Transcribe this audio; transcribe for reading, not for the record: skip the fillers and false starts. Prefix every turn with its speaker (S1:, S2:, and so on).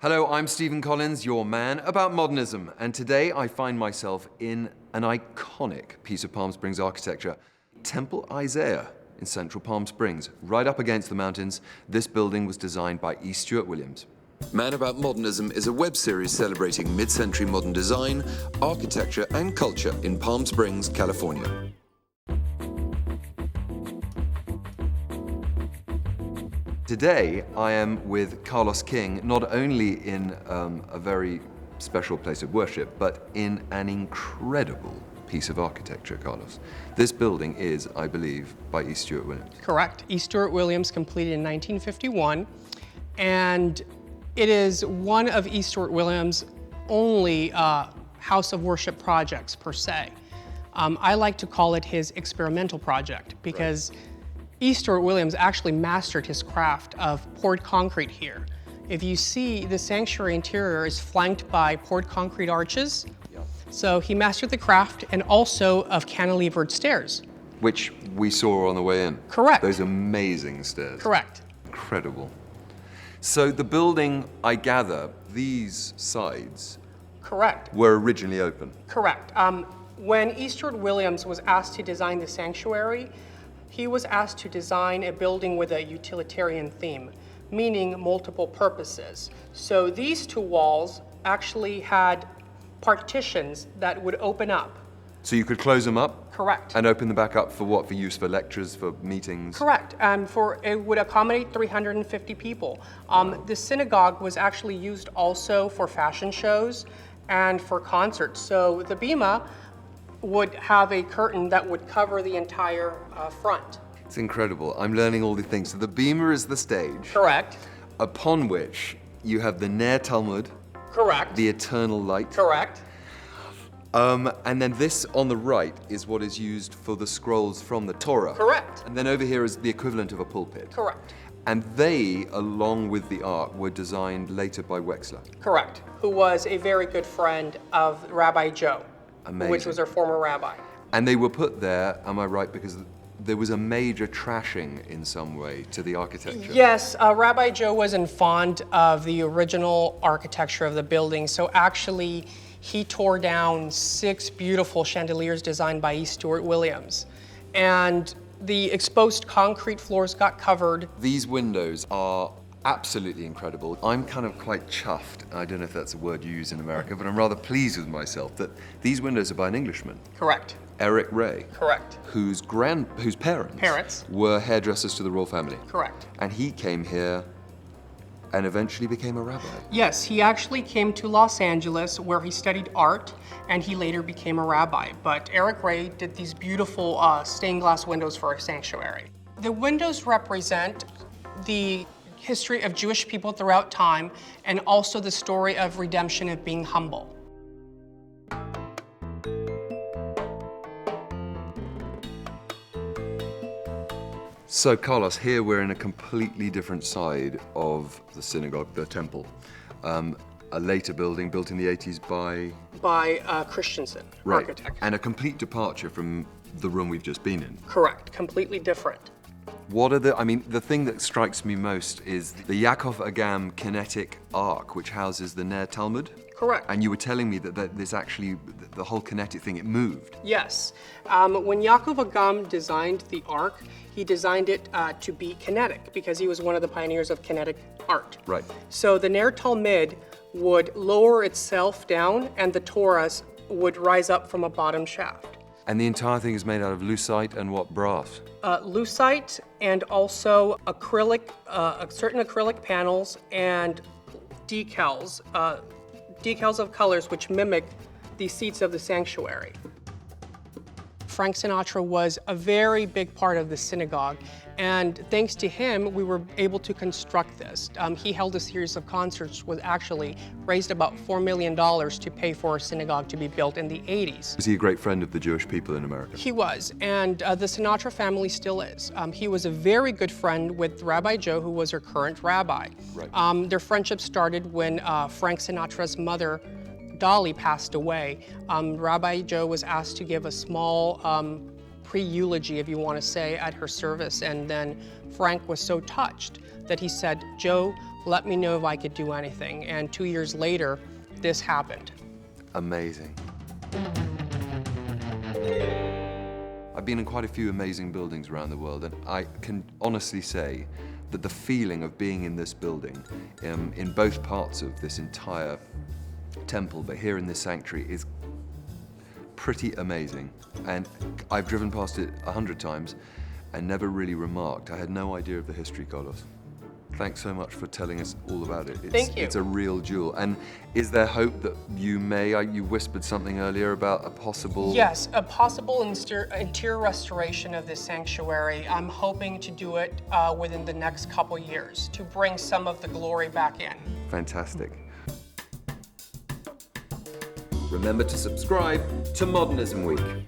S1: Hello, I'm Stephen Collins, your man about modernism, and today I find myself in an iconic piece of Palm Springs architecture, Temple Isaiah in central Palm Springs, right up against the mountains. This building was designed by Stewart Williams. Man About Modernism is a web series celebrating mid-century modern design, architecture, and culture in Palm Springs, California. Today, I am with Carlos King, not only in a very special place of worship, but in an incredible piece of architecture, Carlos. This building is, I believe, by E. Stewart Williams.
S2: Correct. E. Stewart Williams completed in 1951, and it is one of E. Stewart Williams' only house of worship projects, per se. I like to call it his experimental project, because E. Stewart Williams actually mastered his craft of poured concrete here. If you see, the sanctuary interior is flanked by poured concrete arches. So he mastered the craft, and also of cantilevered stairs.
S1: Which we saw on the way in.
S2: Correct.
S1: Those amazing stairs.
S2: Correct.
S1: Incredible. So the building, I gather, these sides
S2: Correct.
S1: were originally open.
S2: Correct. When E. Stewart Williams was asked to design the sanctuary, he was asked to design a building with a utilitarian theme, meaning multiple purposes. So these two walls actually had partitions that would open up.
S1: So you could close them up?
S2: Correct.
S1: And open them back up for what? For use for lectures, for meetings?
S2: Correct, and it would accommodate 350 people. The synagogue was actually used also for fashion shows and for concerts. So the bima would have a curtain that would cover the entire front.
S1: It's incredible. I'm learning all these things. So the bima is the stage.
S2: Correct.
S1: Upon which you have the Ner Talmud.
S2: Correct.
S1: The eternal light.
S2: Correct.
S1: And then this on the right is what is used for the scrolls from the Torah.
S2: Correct.
S1: And then over here is the equivalent of a pulpit.
S2: Correct.
S1: And they, along with the ark, were designed later by Wexler.
S2: Correct. Who was a very good friend of Rabbi Joe.
S1: Amazing.
S2: Which was our former rabbi.
S1: And they were put there, am I right, because there was a major trashing in some way to the architecture?
S2: Yes, Rabbi Joe wasn't fond of the original architecture of the building, so actually he tore down 6 beautiful chandeliers designed by E. Stewart Williams. And the exposed concrete floors got covered.
S1: These windows are absolutely incredible. I'm kind of quite chuffed, I don't know if that's a word you use in America, but I'm rather pleased with myself that these windows are by an Englishman.
S2: Correct.
S1: Eric Ray.
S2: Correct.
S1: Whose parents were hairdressers to the royal family.
S2: Correct.
S1: And he came here and eventually became a rabbi.
S2: Yes, he actually came to Los Angeles where he studied art, and he later became a rabbi. But Eric Ray did these beautiful stained glass windows for our sanctuary. The windows represent the history of Jewish people throughout time, and also the story of redemption of being humble.
S1: So Carlos, here we're in a completely different side of the synagogue, the temple. A later building built in the 80s
S2: by Christensen, architect.
S1: And a complete departure from the room we've just been in.
S2: Correct, completely different.
S1: What are the thing that strikes me most is the Yaakov Agam kinetic ark, which houses the Ner Talmud.
S2: Correct.
S1: And you were telling me that this actually, the whole kinetic thing, it moved.
S2: Yes. When Yaakov Agam designed the ark, he designed it to be kinetic because he was one of the pioneers of kinetic art.
S1: Right.
S2: So the Ner Talmud would lower itself down, and the Torahs would rise up from a bottom shaft.
S1: And the entire thing is made out of lucite and what, brass?
S2: Lucite, and also acrylic, certain acrylic panels and decals, decals of colors which mimic the seats of the sanctuary. Frank Sinatra was a very big part of the synagogue, and thanks to him, we were able to construct this. He held a series of concerts which actually raised about $4 million to pay for a synagogue to be built in the 80s.
S1: Was he a great friend of the Jewish people in America?
S2: He was, and the Sinatra family still is. He was a very good friend with Rabbi Joe, who was her current rabbi.
S1: Right.
S2: Their friendship started when Frank Sinatra's mother, Dolly, passed away. Rabbi Joe was asked to give a small pre-eulogy, if you want to say, at her service, and then Frank was so touched that he said, "Joe, let me know if I could do anything. And 2 years later, this happened.
S1: Amazing. I've been in quite a few amazing buildings around the world, and I can honestly say that the feeling of being in this building, in both parts of this entire temple, but here in this sanctuary, is pretty amazing. And I've driven past it 100 times and never really remarked. I had no idea of the history, Carlos. Thanks so much for telling us all about it.
S2: Thank you.
S1: It's a real jewel. And is there hope that you whispered something earlier about a possible...
S2: Yes, a possible interior restoration of this sanctuary. I'm hoping to do it within the next couple years to bring some of the glory back in.
S1: Fantastic. Remember to subscribe to Modernism Week.